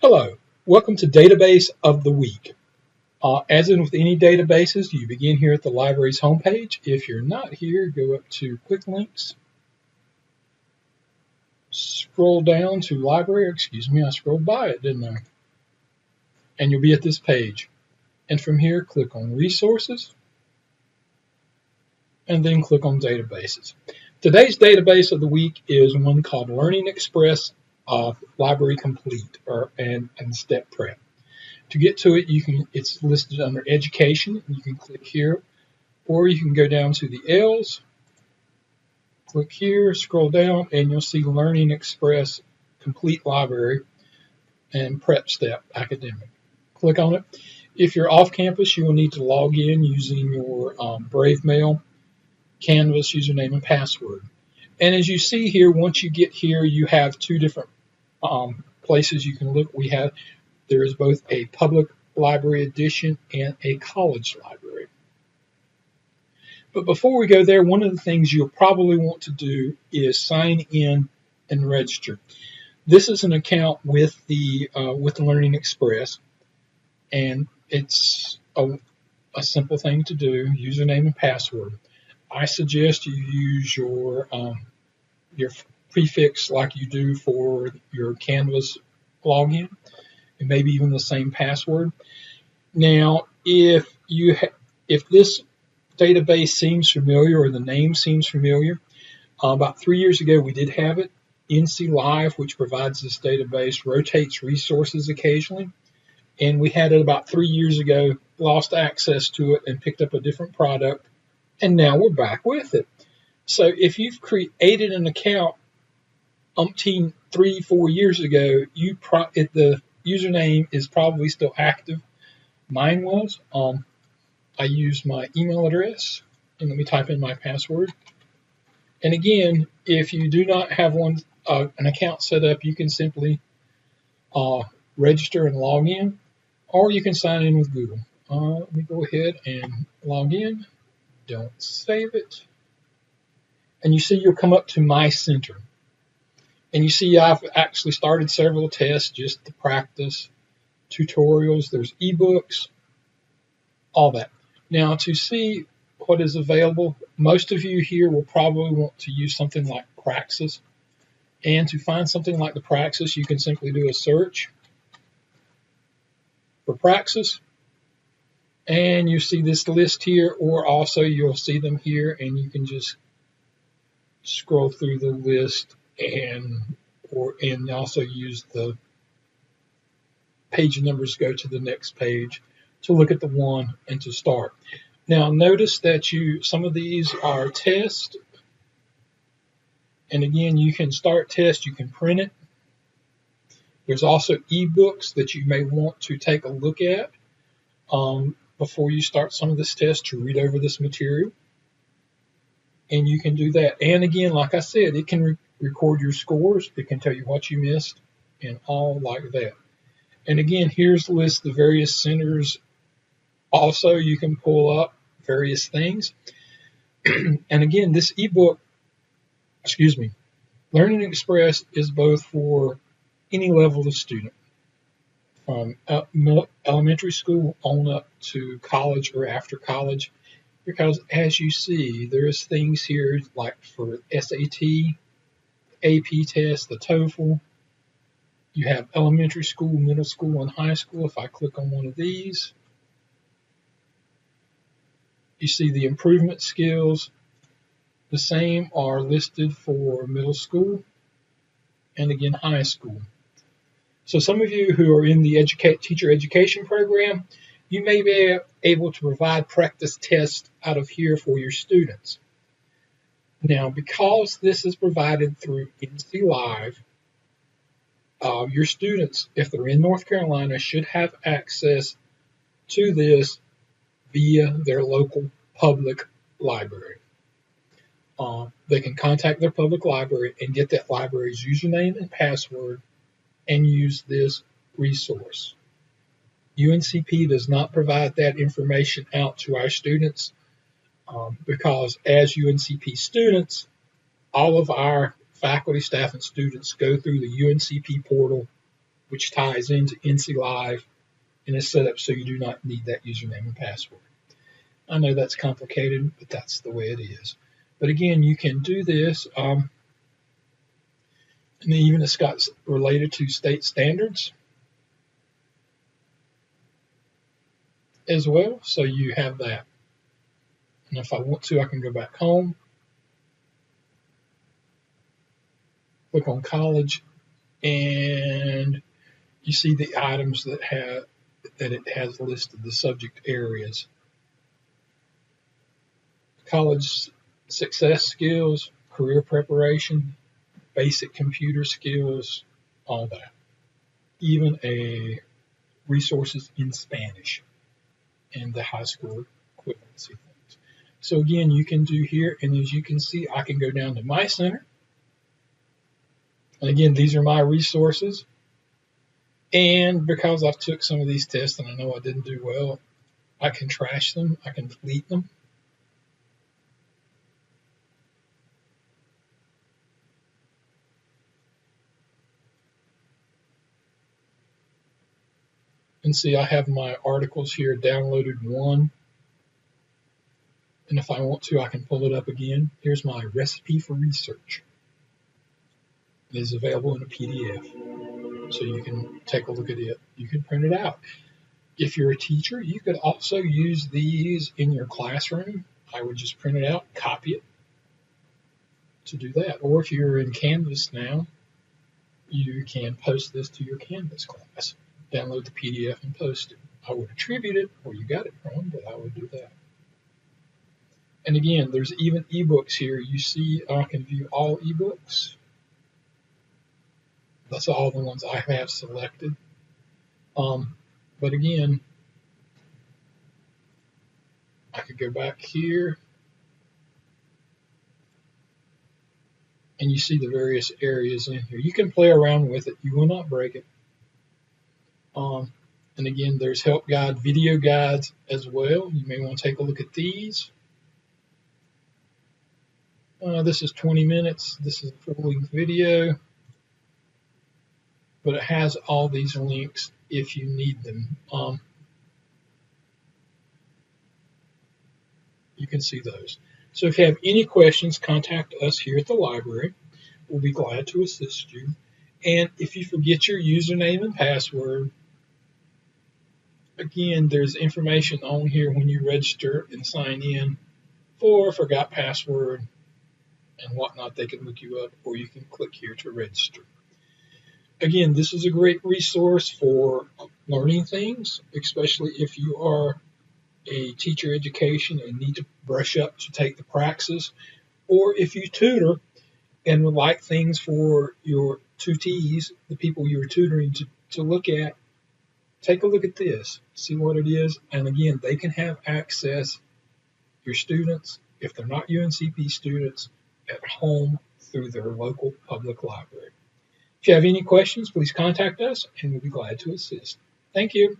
Hello, welcome to Database of the Week. As in with any databases, you begin here at the library's homepage. If you're not here, go up to Quick Links, scroll down to Library. Excuse me, I scrolled by it, didn't I? And you'll be at this page. And from here, click on Resources, and then click on Databases. Today's database of the week is one called Learning Express Library Complete and Step Prep. To get to it, it's listed under Education. You can click here, or you can go down to the L's, click here, scroll down, and you'll see Learning Express Complete Library and PrepSTEP Academic. Click on it. If you're off campus, you will need to log in using your Brave Mail, Canvas username and password. And as you see here, once you get here, you have two different places you can look. There is both a public library edition and a college library. But before we go there, one of the things you'll probably want to do is sign in and register. This is an account with the Learning Express, and it's a simple thing to do, username and password. I suggest you use your prefix like you do for your Canvas login, and maybe even the same password. Now, if this database seems familiar or the name seems familiar, about 3 years ago we did have it. NC Live, which provides this database, rotates resources occasionally, and we had it about 3 years ago, lost access to it and picked up a different product, and now we're back with it. So if you've created an account 3-4 years ago, the username is probably still active. Mine was. I used my email address, and let me type in my password. And again, if you do not have an account set up, you can simply register and log in, or you can sign in with Google. Let me go ahead and log in. Don't save it. And you see you'll come up to My Center. And you see I've actually started several tests just to practice, tutorials, there's ebooks, all that. Now to see what is available, most of you here will probably want to use something like Praxis. And to find something like the Praxis, you can simply do a search for Praxis. And you see this list here, or also you'll see them here, and you can just scroll through the list and also use the page numbers, go to the next page to look at the one and to start. Now notice that some of these are tests, and again you can start test, you can print it. There's also ebooks that you may want to take a look at before you start some of this test, to read over this material, and you can do that. And again, like I said, it can record your scores, it can tell you what you missed, and all like that. And again, here's the list of various centers. Also, you can pull up various things. And again, this ebook, Learning Express is both for any level of student, from elementary school on up to college or after college, because as you see, there's things here like for SAT, AP test, the TOEFL. You have elementary school, middle school, and high school. If I click on one of these, you see the improvement skills. The same are listed for middle school and again high school. So some of you who are in the teacher education program, you may be able to provide practice tests out of here for your students. Now, because this is provided through NC Live, your students, if they're in North Carolina, should have access to this via their local public library. They can contact their public library and get that library's username and password and use this resource. UNCP does not provide that information out to our students because as UNCP students, all of our faculty, staff, and students go through the UNCP portal which ties into NC Live and is set up so you do not need that username and password. I know that's complicated, but that's the way it is. But again, you can do this, and even it's got related to state standards as well, so you have that. And if I want to, I can go back home, click on college, and you see the items that it has listed, the subject areas. College success skills, career preparation, basic computer skills, all that. Even resources in Spanish and the high school equivalency things. So again, you can do here, and as you can see, I can go down to My Center. And again, these are my resources. And because I've took some of these tests and I know I didn't do well, I can trash them, I can delete them. And see, I have my articles here downloaded one. And if I want to, I can pull it up again. Here's my recipe for research. It is available in a PDF, so you can take a look at it. You can print it out. If you're a teacher, you could also use these in your classroom. I would just print it out, copy it to do that. Or if you're in Canvas now, you can post this to your Canvas class. Download the PDF and post it. I would attribute it where you got it from, but I would do that. And again, there's even ebooks here. You see, I can view all ebooks. That's all the ones I have selected. But again, I could go back here, and you see the various areas in here. You can play around with it. You will not break it. And again, there's help guide, video guides as well. You may want to take a look at these. This is 20 minutes. This is a full-length video. But it has all these links if you need them. You can see those. So if you have any questions, contact us here at the library. We'll be glad to assist you. And if you forget your username and password, again, there's information on here when you register and sign in for forgot password and whatnot. They can look you up, or you can click here to register. Again, this is a great resource for learning things, especially if you are a teacher education and need to brush up to take the praxis, or if you tutor and would like things for your tutees, the people you're tutoring to look at, take a look at this, see what it is, and again, they can have access, your students, if they're not UNCP students, at home through their local public library. If you have any questions, please contact us, and we'll be glad to assist. Thank you.